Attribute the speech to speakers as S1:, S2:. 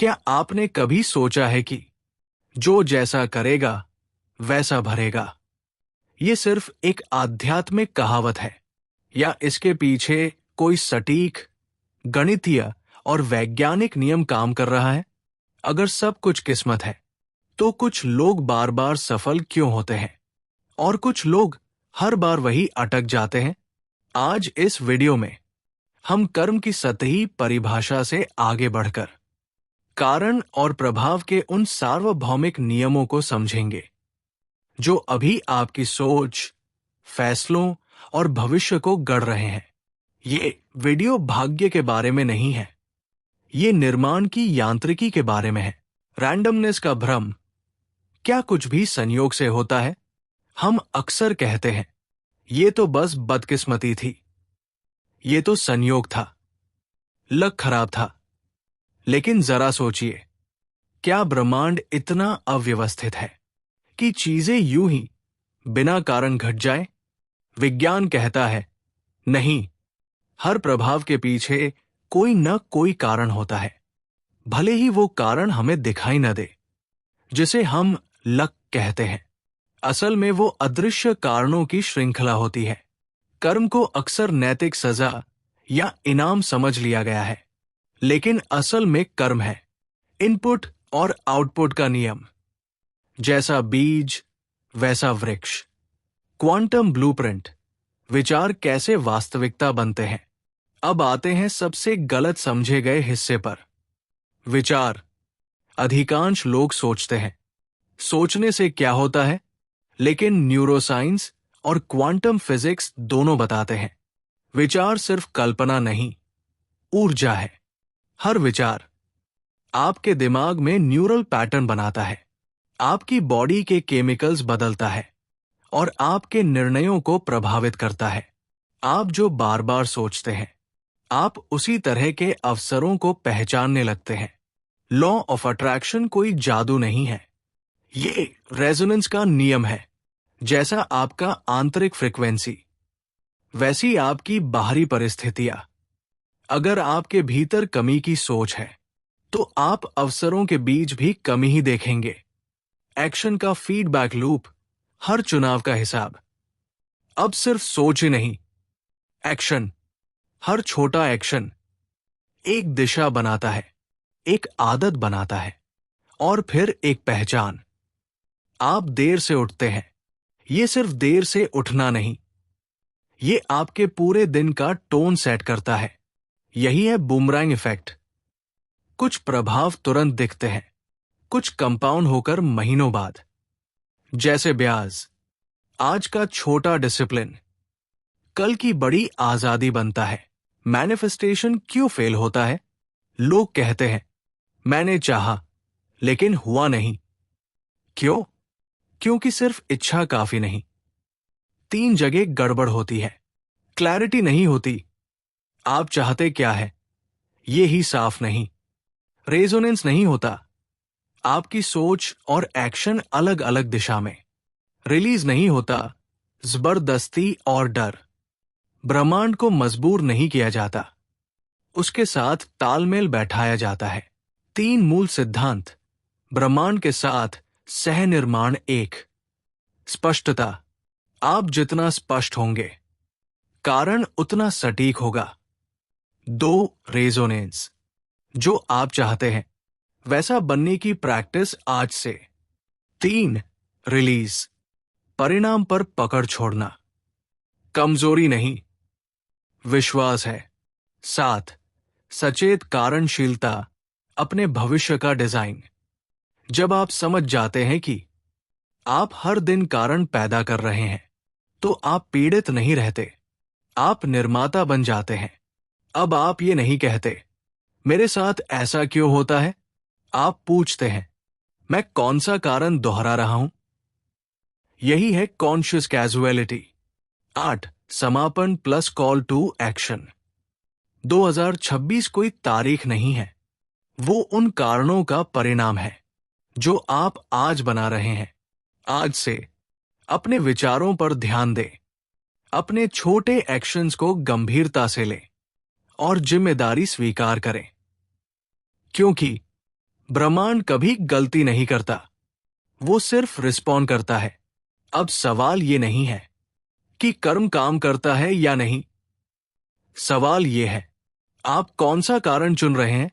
S1: क्या आपने कभी सोचा है कि जो जैसा करेगा वैसा भरेगा? ये सिर्फ एक आध्यात्मिक कहावत है या इसके पीछे कोई सटीक गणितीय और वैज्ञानिक नियम काम कर रहा है? अगर सब कुछ किस्मत है तो कुछ लोग बार बार सफल क्यों होते हैं और कुछ लोग हर बार वही अटक जाते हैं? आज इस वीडियो में हम कर्म की सतही परिभाषा से आगे बढ़कर कारण और प्रभाव के उन सार्वभौमिक नियमों को समझेंगे जो अभी आपकी सोच, फैसलों और भविष्य को गढ़ रहे हैं। ये वीडियो भाग्य के बारे में नहीं है, ये निर्माण की यांत्रिकी के बारे में है। रैंडमनेस का भ्रम, क्या कुछ भी संयोग से होता है? हम अक्सर कहते हैं ये तो बस बदकिस्मती थी, ये तो संयोग था, लक खराब था। लेकिन जरा सोचिए, क्या ब्रह्मांड इतना अव्यवस्थित है कि चीजें यूं ही बिना कारण घट जाए? विज्ञान कहता है नहीं, हर प्रभाव के पीछे कोई न कोई कारण होता है, भले ही वो कारण हमें दिखाई न दे। जिसे हम लक कहते हैं, असल में वो अदृश्य कारणों की श्रृंखला होती है। कर्म को अक्सर नैतिक सजा या इनाम समझ लिया गया है, लेकिन असल में कर्म है इनपुट और आउटपुट का नियम। जैसा बीज वैसा वृक्ष। क्वांटम ब्लूप्रिंट, विचार कैसे वास्तविकता बनते हैं। अब आते हैं सबसे गलत समझे गए हिस्से पर। विचार। अधिकांश लोग सोचते हैं, सोचने से क्या होता है? लेकिन न्यूरोसाइंस और क्वांटम फिजिक्स दोनों बताते हैं विचार सिर्फ कल्पना नहीं, ऊर्जा है। हर विचार आपके दिमाग में न्यूरल पैटर्न बनाता है, आपकी बॉडी के केमिकल्स बदलता है और आपके निर्णयों को प्रभावित करता है। आप जो बार बार सोचते हैं, आप उसी तरह के अवसरों को पहचानने लगते हैं। लॉ ऑफ अट्रैक्शन कोई जादू नहीं है, ये रेजोनेंस का नियम है। जैसा आपका आंतरिक फ्रीक्वेंसी, वैसी आपकी बाहरी परिस्थितियां। अगर आपके भीतर कमी की सोच है तो आप अवसरों के बीच भी कमी ही देखेंगे। एक्शन का फीडबैक लूप, हर चुनाव का हिसाब। अब सिर्फ सोच ही नहीं, एक्शन। हर छोटा एक्शन एक दिशा बनाता है, एक आदत बनाता है और फिर एक पहचान। आप देर से उठते हैं, ये सिर्फ देर से उठना नहीं, ये आपके पूरे दिन का टोन सेट करता है। यही है बूमरैंग इफेक्ट। कुछ प्रभाव तुरंत दिखते हैं, कुछ कंपाउंड होकर महीनों बाद। जैसे ब्याज, आज का छोटा डिसिप्लिन कल की बड़ी आजादी बनता है। मैनिफेस्टेशन क्यों फेल होता है? लोग कहते हैं मैंने चाहा लेकिन हुआ नहीं। क्यों? क्योंकि सिर्फ इच्छा काफी नहीं। 3 जगह गड़बड़ होती है। क्लैरिटी नहीं होती, आप चाहते क्या है ये ही साफ नहीं। रेजोनेंस नहीं होता, आपकी सोच और एक्शन अलग अलग दिशा में। रिलीज नहीं होता, जबरदस्ती और डर। ब्रह्मांड को मजबूर नहीं किया जाता, उसके साथ तालमेल बैठाया जाता है। 3 मूल सिद्धांत ब्रह्मांड के साथ सह निर्माण। 1, स्पष्टता। आप जितना स्पष्ट होंगे, कारण उतना सटीक होगा। 2, रेजोनेंस। जो आप चाहते हैं वैसा बनने की प्रैक्टिस आज से। 3, रिलीज। परिणाम पर पकड़ छोड़ना, कमजोरी नहीं, विश्वास है। 7, सचेत कारणशीलता, अपने भविष्य का डिजाइन। जब आप समझ जाते हैं कि आप हर दिन कारण पैदा कर रहे हैं तो आप पीड़ित नहीं रहते, आप निर्माता बन जाते हैं। अब आप ये नहीं कहते मेरे साथ ऐसा क्यों होता है, आप पूछते हैं मैं कौन सा कारण दोहरा रहा हूं। यही है कॉन्शियस कैजुअलिटी। 8, समापन प्लस कॉल टू एक्शन। 2026 कोई तारीख नहीं है, वो उन कारणों का परिणाम है जो आप आज बना रहे हैं। आज से अपने विचारों पर ध्यान दें, अपने छोटे एक्शंस को गंभीरता से लें और जिम्मेदारी स्वीकार करें, क्योंकि ब्रह्मांड कभी गलती नहीं करता, वो सिर्फ रिस्पॉन्ड करता है। अब सवाल ये नहीं है कि कर्म काम करता है या नहीं, सवाल ये है आप कौन सा कारण चुन रहे हैं।